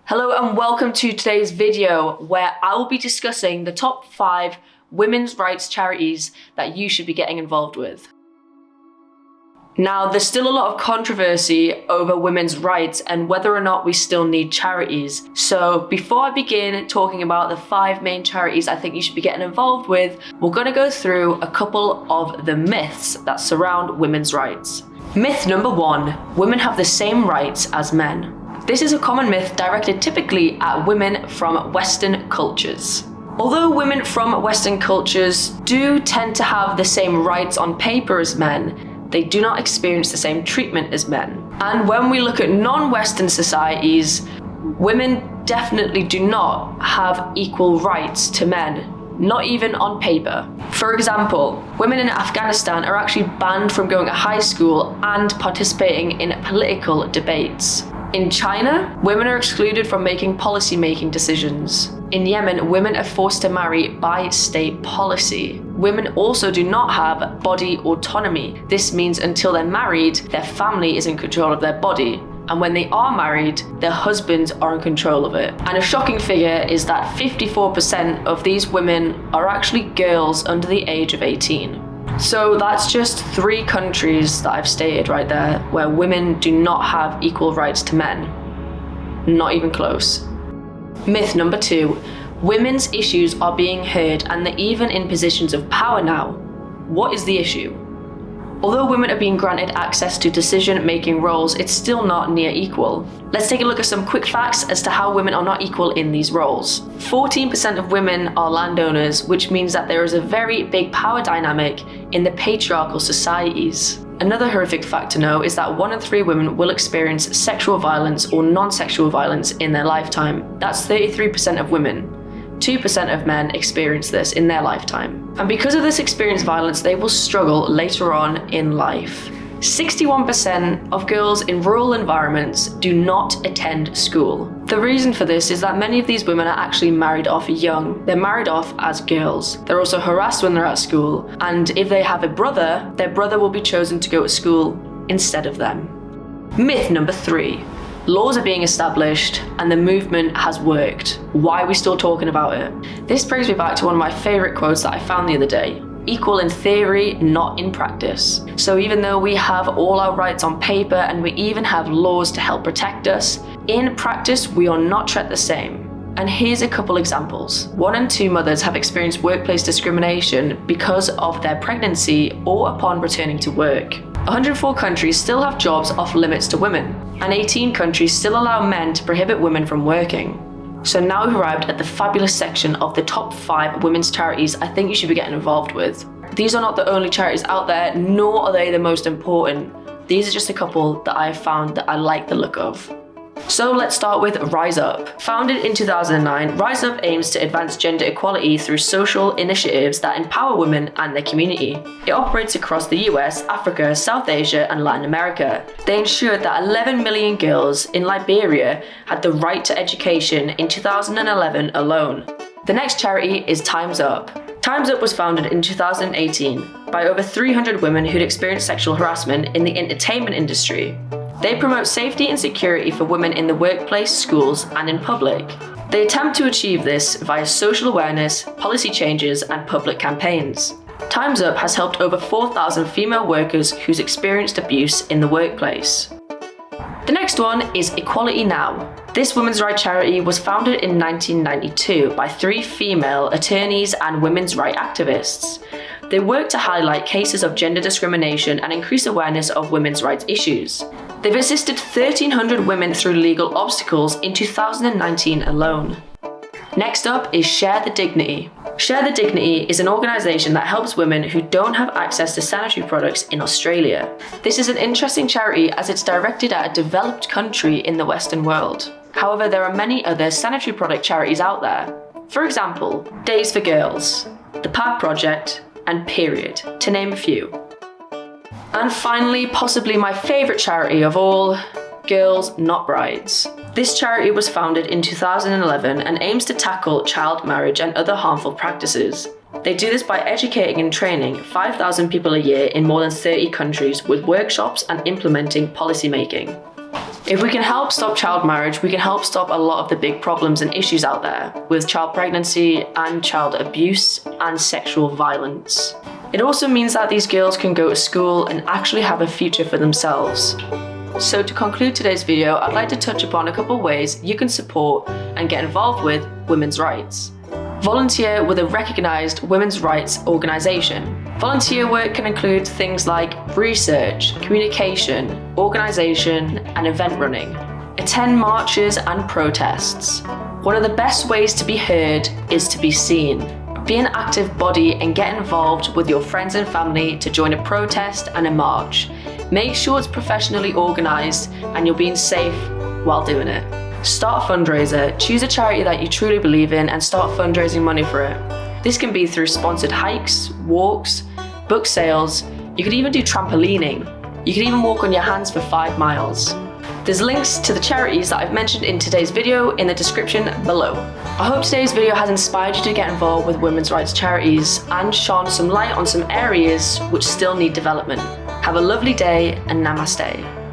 Hello and welcome to today's video where I will be discussing the top 5 women's rights charities that you should be getting involved with. Now, there's still a lot of controversy over women's rights and whether or not we still need charities. So before I begin talking about the 5 main charities I think you should be getting involved with, we're going to go through a couple of the myths that surround women's rights. Myth number 1, women have the same rights as men. This is a common myth directed typically at women from Western cultures. Although women from Western cultures do tend to have the same rights on paper as men, they do not experience the same treatment as men. And when we look at non-Western societies, women definitely do not have equal rights to men, not even on paper. For example, women in Afghanistan are actually banned from going to high school and participating in political debates. In China, women are excluded from making policy-making decisions. In Yemen, women are forced to marry by state policy. Women also do not have body autonomy. This means until they're married, their family is in control of their body. And when they are married, their husbands are in control of it. And a shocking figure is that 54% of these women are actually girls under the age of 18. So that's just 3 countries that I've stated right there where women do not have equal rights to men. Not even close. Myth number 2, women's issues are being heard and they're even in positions of power now. What is the issue? Although women are being granted access to decision-making roles, it's still not near equal. Let's take a look at some quick facts as to how women are not equal in these roles. 14% of women are landowners, which means that there is a very big power dynamic in the patriarchal societies. Another horrific fact to know is that 1 in 3 women will experience sexual violence or non-sexual violence in their lifetime. That's 33% of women. 2% of men experience this in their lifetime. And because of this experienced violence, they will struggle later on in life. 61% of girls in rural environments do not attend school. The reason for this is that many of these women are actually married off young. They're married off as girls. They're also harassed when they're at school. And if they have a brother, their brother will be chosen to go to school instead of them. Myth number 3. Laws are being established and the movement has worked. Why are we still talking about it? This brings me back to one of my favorite quotes that I found the other day. Equal in theory, not in practice. So even though we have all our rights on paper and we even have laws to help protect us, in practice we are not treated the same. And here's a couple examples. 1 in 2 mothers have experienced workplace discrimination because of their pregnancy or upon returning to work. 104 countries still have jobs off limits to women, and 18 countries still allow men to prohibit women from working. So now we've arrived at the fabulous section of the top 5 women's charities I think you should be getting involved with. These are not the only charities out there, nor are they the most important. These are just a couple that I have found that I like the look of. So let's start with Rise Up. Founded in 2009, Rise Up aims to advance gender equality through social initiatives that empower women and their community. It operates across the US, Africa, South Asia, and Latin America. They ensured that 11 million girls in Liberia had the right to education in 2011 alone. The next charity is Time's Up. Time's Up was founded in 2018 by over 300 women who'd experienced sexual harassment in the entertainment industry. They promote safety and security for women in the workplace, schools, and in public. They attempt to achieve this via social awareness, policy changes, and public campaigns. Time's Up has helped over 4,000 female workers who's experienced abuse in the workplace. The next one is Equality Now. This women's rights charity was founded in 1992 by 3 female attorneys and women's rights activists. They work to highlight cases of gender discrimination and increase awareness of women's rights issues. They've assisted 1,300 women through legal obstacles in 2019 alone. Next up is Share the Dignity. Share the Dignity is an organisation that helps women who don't have access to sanitary products in Australia. This is an interesting charity as it's directed at a developed country in the Western world. However, there are many other sanitary product charities out there. For example, Days for Girls, the PAD Project, and Period, to name a few. And finally, possibly my favourite charity of all, Girls Not Brides. This charity was founded in 2011 and aims to tackle child marriage and other harmful practices. They do this by educating and training 5,000 people a year in more than 30 countries with workshops and implementing policy making. If we can help stop child marriage, we can help stop a lot of the big problems and issues out there with child pregnancy and child abuse and sexual violence. It also means that these girls can go to school and actually have a future for themselves. So to conclude today's video, I'd like to touch upon a couple ways you can support and get involved with women's rights. Volunteer with a recognised women's rights organisation. Volunteer work can include things like research, communication, organisation, and event running. Attend marches and protests. One of the best ways to be heard is to be seen. Be an active body and get involved with your friends and family to join a protest and a march. Make sure it's professionally organised and you're being safe while doing it. Start a fundraiser. Choose a charity that you truly believe in and start fundraising money for it. This can be through sponsored hikes, walks, book sales. You could even do trampolining. You can even walk on your hands for 5 miles. There's links to the charities that I've mentioned in today's video in the description below. I hope today's video has inspired you to get involved with women's rights charities and shone some light on some areas which still need development. Have a lovely day and namaste.